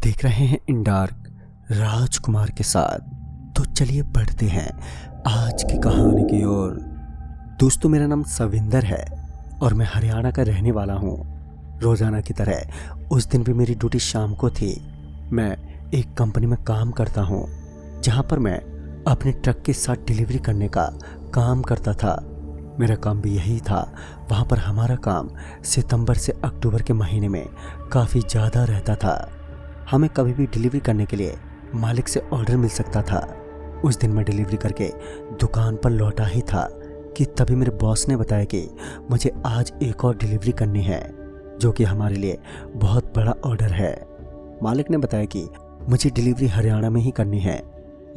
देख रहे हैं इन डार्क राजकुमार के साथ। तो चलिए बढ़ते हैं आज की कहानी की ओर। दोस्तों, मेरा नाम सविंदर है और मैं हरियाणा का रहने वाला हूँ। रोज़ाना की तरह उस दिन भी मेरी ड्यूटी शाम को थी। मैं एक कंपनी में काम करता हूँ जहाँ पर मैं अपने ट्रक के साथ डिलीवरी करने का काम करता था। मेरा काम भी यही था। वहाँ पर हमारा काम सितंबर से अक्टूबर के महीने में काफ़ी ज़्यादा रहता था। हमें कभी भी डिलीवरी करने के लिए मालिक से ऑर्डर मिल सकता था। उस दिन मैं डिलीवरी करके दुकान पर लौटा ही था कि तभी मेरे बॉस ने बताया कि मुझे आज एक और डिलीवरी करनी है, जो कि हमारे लिए बहुत बड़ा ऑर्डर है। मालिक ने बताया कि मुझे डिलीवरी हरियाणा में ही करनी है,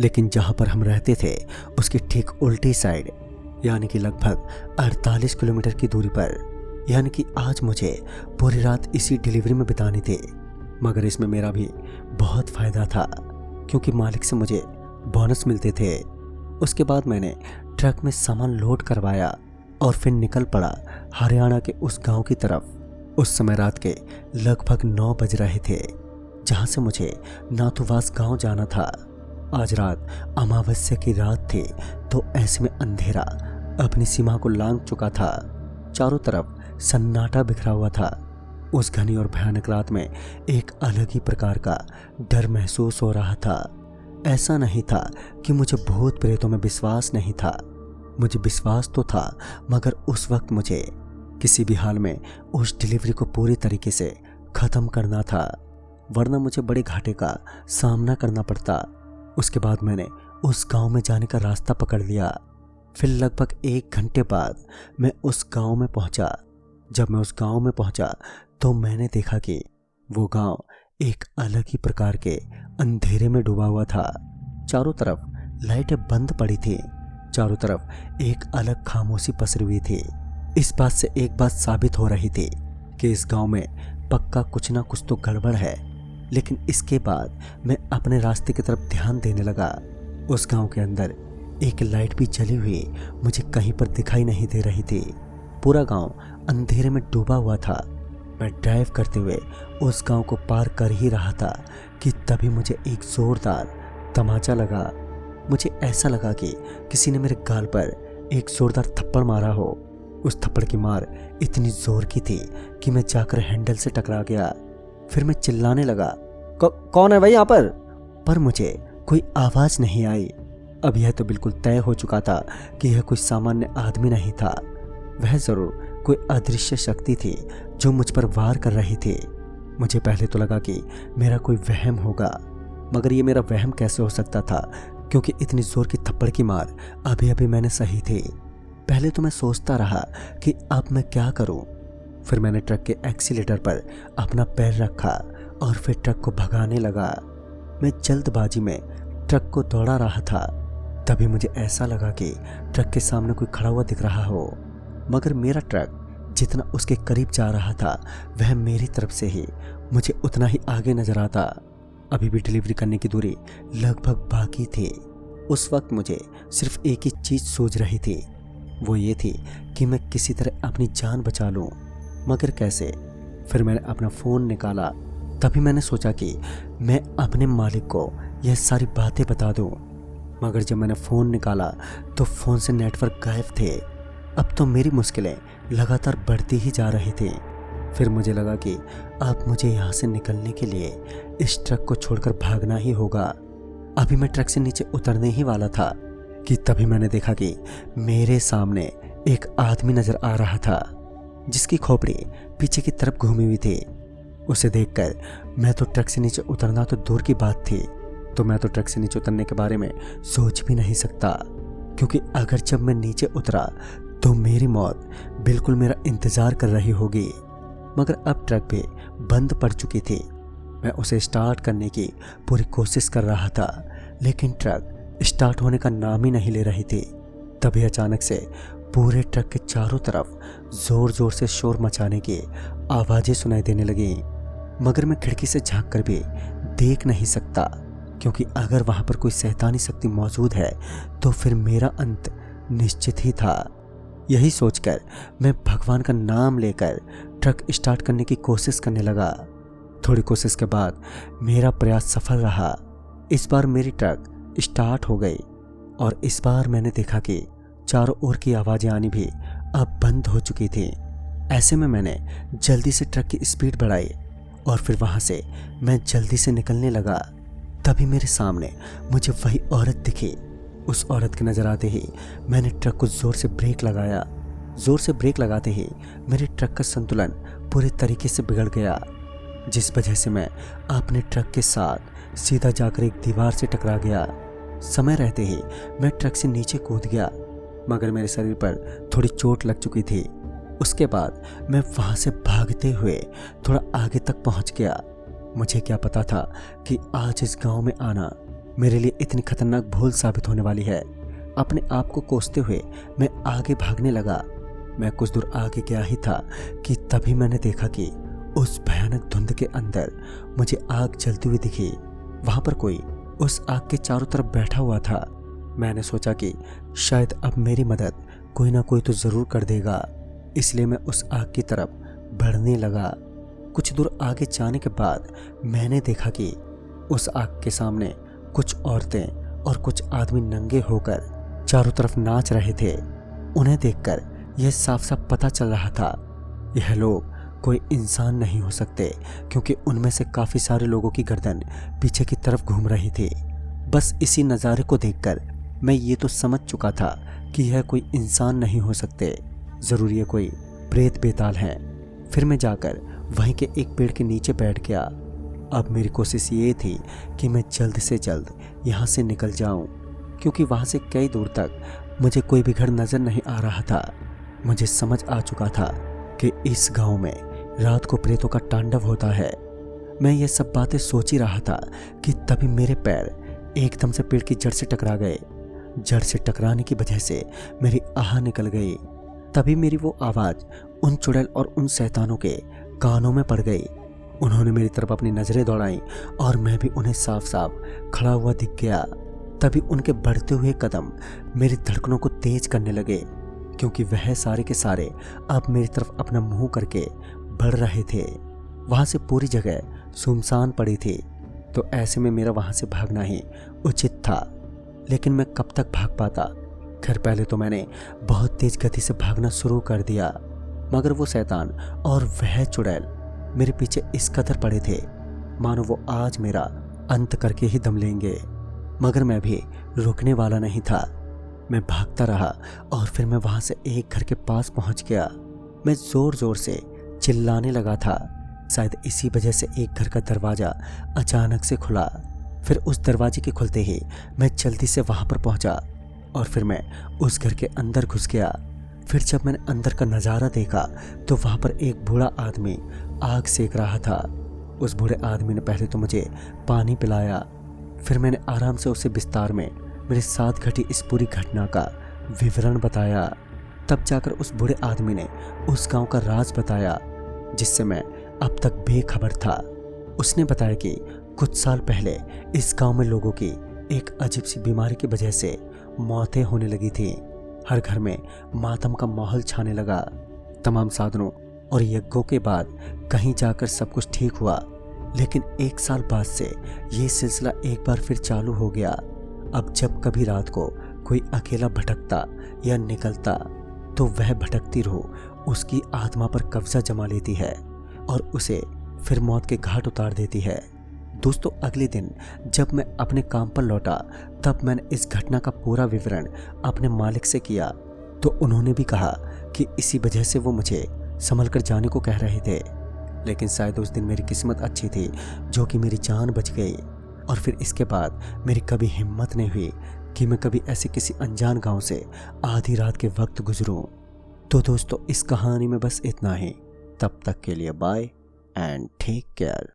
लेकिन जहाँ पर हम रहते थे उसकी ठीक उल्टी साइड, यानी कि लगभग 48 किलोमीटर की दूरी पर। यानी कि आज मुझे पूरी रात इसी डिलीवरी में बितानी थी। मगर इसमें मेरा भी बहुत फ़ायदा था क्योंकि मालिक से मुझे बोनस मिलते थे। उसके बाद मैंने ट्रक में सामान लोड करवाया और फिर निकल पड़ा हरियाणा के उस गांव की तरफ। उस समय रात के लगभग 9 बज रहे थे, जहां से मुझे नाथुवास गांव जाना था। आज रात अमावस्या की रात थी, तो ऐसे में अंधेरा अपनी सीमा को लांघ चुका था। चारों तरफ सन्नाटा बिखरा हुआ था। उस घनी और भयानक रात में एक अलग ही प्रकार का डर महसूस हो रहा था। ऐसा नहीं था कि मुझे भूत प्रेतों में विश्वास नहीं था। मुझे विश्वास तो था, मगर उस वक्त मुझे किसी भी हाल में उस डिलीवरी को पूरी तरीके से ख़त्म करना था, वरना मुझे बड़े घाटे का सामना करना पड़ता। उसके बाद मैंने उस गांव में जाने का रास्ता पकड़ लिया। फिर लगभग 1 घंटे बाद मैं उस गांव में पहुंचा। जब मैं उस गांव में पहुंचा तो मैंने देखा कि वो गांव एक अलग ही प्रकार के अंधेरे में डूबा हुआ था। चारों तरफ लाइटें बंद पड़ी थी। चारों तरफ एक अलग खामोशी पसरी हुई थी। इस बात से एक बात साबित हो रही थी कि इस गांव में पक्का कुछ ना कुछ तो गड़बड़ है। लेकिन इसके बाद मैं अपने रास्ते की तरफ ध्यान देने लगा। उस गांव के अंदर एक लाइट भी जली हुई मुझे कहीं पर दिखाई नहीं दे रही थी। पूरा गांव अंधेरे में डूबा हुआ था। मैं ड्राइव करते हुए उस गांव को पार कर ही रहा था कि तभी मुझे एक जोरदार तमाचा लगा। मुझे ऐसा लगा कि किसी ने मेरे गाल पर एक जोरदार थप्पड़ मारा हो। उस थप्पड़ की मार इतनी जोर की थी कि मैं जाकर हैंडल से टकरा गया। फिर मैं चिल्लाने लगा, कौन है भाई यहाँ पर? पर मुझे कोई आवाज़ नहीं आई। अब यह तो बिल्कुल तय हो चुका था कि यह कोई सामान्य आदमी नहीं था। वह ज़रूर कोई अदृश्य शक्ति थी जो मुझ पर वार कर रही थी। मुझे पहले तो लगा कि मेरा कोई वहम होगा, मगर ये मेरा वहम कैसे हो सकता था, क्योंकि इतनी जोर की थप्पड़ की मार अभी अभी मैंने सही थी। पहले तो मैं सोचता रहा कि अब मैं क्या करूं। फिर मैंने ट्रक के एक्सीलेटर पर अपना पैर रखा और फिर ट्रक को भगाने लगा। मैं जल्दबाजी में ट्रक को दौड़ा रहा था। तभी मुझे ऐसा लगा कि ट्रक के सामने कोई खड़ा हुआ दिख रहा हो, मगर मेरा ट्रक जितना उसके करीब जा रहा था वह मेरी तरफ से ही मुझे उतना ही आगे नजर आता। अभी भी डिलीवरी करने की दूरी लगभग बाकी थी। उस वक्त मुझे सिर्फ एक ही चीज़ सूझ रही थी, वो ये थी कि मैं किसी तरह अपनी जान बचा लूं, मगर कैसे? फिर मैंने अपना फ़ोन निकाला। तभी मैंने सोचा कि मैं अपने मालिक को यह सारी बातें बता दूं, मगर जब मैंने फ़ोन निकाला तो फ़ोन से नेटवर्क गायब थे। अब तो मेरी मुश्किलें लगातार बढ़ती ही जा रही थी। फिर मुझे लगा कि अब मुझे यहाँ से निकलने के लिए इस ट्रक को छोड़कर भागना ही होगा। अभी मैं ट्रक से नीचे उतरने ही वाला था कि तभी मैंने देखा कि मेरे सामने एक आदमी नज़र आ रहा था, जिसकी खोपड़ी पीछे की तरफ घूमी हुई थी। उसे देखकर मैं तो ट्रक से नीचे उतरना तो दूर की बात थी, तो मैं तो ट्रक से नीचे उतरने के बारे में सोच भी नहीं सकता, क्योंकि अगर जब मैं नीचे उतरा तो मेरी मौत बिल्कुल मेरा इंतज़ार कर रही होगी। मगर अब ट्रक भी बंद पड़ चुकी थी। मैं उसे स्टार्ट करने की पूरी कोशिश कर रहा था, लेकिन ट्रक स्टार्ट होने का नाम ही नहीं ले रही थी। तभी अचानक से पूरे ट्रक के चारों तरफ ज़ोर ज़ोर से शोर मचाने की आवाज़ें सुनाई देने लगी, मगर मैं खिड़की से झांक कर भी देख नहीं सकता, क्योंकि अगर वहाँ पर कोई शैतानी शक्ति मौजूद है तो फिर मेरा अंत निश्चित ही था। यही सोचकर मैं भगवान का नाम लेकर ट्रक स्टार्ट करने की कोशिश करने लगा। थोड़ी कोशिश के बाद मेरा प्रयास सफल रहा। इस बार मेरी ट्रक स्टार्ट हो गई और इस बार मैंने देखा कि चारों ओर की आवाज़ें आनी भी अब बंद हो चुकी थी। ऐसे में मैंने जल्दी से ट्रक की स्पीड बढ़ाई और फिर वहाँ से मैं जल्दी से निकलने लगा। तभी मेरे सामने मुझे वही औरत दिखी। उस औरत के नज़र आते ही मैंने ट्रक को ज़ोर से ब्रेक लगाया। ज़ोर से ब्रेक लगाते ही मेरे ट्रक का संतुलन पूरे तरीके से बिगड़ गया, जिस वजह से मैं अपने ट्रक के साथ सीधा जाकर एक दीवार से टकरा गया। समय रहते ही मैं ट्रक से नीचे कूद गया, मगर मेरे शरीर पर थोड़ी चोट लग चुकी थी। उसके बाद मैं वहाँ से भागते हुए थोड़ा आगे तक पहुँच गया। मुझे क्या पता था कि आज इस गांव में आना मेरे लिए इतनी खतरनाक भूल साबित होने वाली है। अपने आप को कोसते हुए मैं आगे भागने लगा। मैं कुछ दूर आगे गया ही था कि तभी मैंने देखा कि उस भयानक धुंध के अंदर मुझे आग जलती हुई दिखी। वहां पर कोई उस आग के चारों तरफ बैठा हुआ था। मैंने सोचा कि शायद अब मेरी मदद कोई ना कोई तो ज़रूर कर देगा, इसलिए मैं उस आग की तरफ बढ़ने लगा। कुछ दूर आगे जाने के बाद मैंने देखा कि उस आग के सामने कुछ औरतें और कुछ आदमी नंगे होकर चारों तरफ नाच रहे थे। उन्हें देखकर यह साफ साफ पता चल रहा था यह लोग कोई इंसान नहीं हो सकते, क्योंकि उनमें से काफ़ी सारे लोगों की गर्दन पीछे की तरफ घूम रही थी। बस इसी नज़ारे को देखकर मैं ये तो समझ चुका था कि यह कोई इंसान नहीं हो सकते, ज़रूर ये कोई प्रेत बेताल हैं। फिर मैं जाकर वहीं के एक पेड़ के नीचे बैठ गया। अब मेरी कोशिश ये थी कि मैं जल्द से जल्द यहाँ से निकल जाऊँ, क्योंकि वहाँ से कई दूर तक मुझे कोई भी घर नज़र नहीं आ रहा था। मुझे समझ आ चुका था कि इस गांव में रात को प्रेतों का तांडव होता है। मैं ये सब बातें सोच ही रहा था कि तभी मेरे पैर एकदम से पेड़ की जड़ से टकरा गए। जड़ से टकराने की वजह से मेरी आह निकल गई। तभी मेरी वो आवाज़ उन चुड़ैल और उन शैतानों के कानों में पड़ गई। उन्होंने मेरी तरफ अपनी नज़रें दौड़ाईं और मैं भी उन्हें साफ साफ खड़ा हुआ दिख गया। तभी उनके बढ़ते हुए कदम मेरी धड़कनों को तेज करने लगे, क्योंकि वह सारे के सारे अब मेरी तरफ अपना मुंह करके बढ़ रहे थे। वहाँ से पूरी जगह सुनसान पड़ी थी, तो ऐसे में मेरा वहाँ से भागना ही उचित था। लेकिन मैं कब तक भाग पाता? खैर, पहले तो मैंने बहुत तेज गति से भागना शुरू कर दिया, मगर वो शैतान और वह चुड़ैल मेरे पीछे इस कदर पड़े थे मानो वो आज मेरा अंत करके ही दम लेंगे। मगर मैं भी रुकने वाला नहीं था। मैं भागता रहा और फिर मैं वहाँ से एक घर के पास पहुँच गया। मैं ज़ोर ज़ोर से चिल्लाने लगा था। शायद इसी वजह से एक घर का दरवाज़ा अचानक से खुला। फिर उस दरवाजे के खुलते ही मैं जल्दी से वहाँ पर पहुँचा और फिर मैं उस घर के अंदर घुस गया। फिर जब मैंने अंदर का नज़ारा देखा तो वहाँ पर एक बूढ़ा आदमी आग सेक रहा था। उस बूढ़े आदमी ने पहले तो मुझे पानी पिलाया, फिर मैंने आराम से उसे विस्तार में मेरे साथ घटी इस पूरी घटना का विवरण बताया। तब जाकर उस बूढ़े आदमी ने उस गांव का राज बताया, जिससे मैं अब तक बेखबर था। उसने बताया कि कुछ साल पहले इस गांव में लोगों की एक अजीब सी बीमारी की वजह से मौतें होने लगी थी। हर घर में मातम का माहौल छाने लगा। तमाम साधनों और यज्ञों के बाद कहीं जाकर सब कुछ ठीक हुआ, लेकिन एक साल बाद से ये सिलसिला एक बार फिर चालू हो गया। अब जब कभी रात को कोई अकेला भटकता या निकलता तो वह भटकती रूह उसकी आत्मा पर कब्जा जमा लेती है और उसे फिर मौत के घाट उतार देती है। दोस्तों, अगले दिन जब मैं अपने काम पर लौटा तब मैंने इस घटना का पूरा विवरण अपने मालिक से किया, तो उन्होंने भी कहा कि इसी वजह से वो मुझे संभल कर जाने को कह रहे थे। लेकिन शायद उस दिन मेरी किस्मत अच्छी थी जो कि मेरी जान बच गई, और फिर इसके बाद मेरी कभी हिम्मत नहीं हुई कि मैं कभी ऐसे किसी अनजान गांव से आधी रात के वक्त गुजरूं। तो दोस्तों, इस कहानी में बस इतना ही। तब तक के लिए बाय एंड टेक केयर।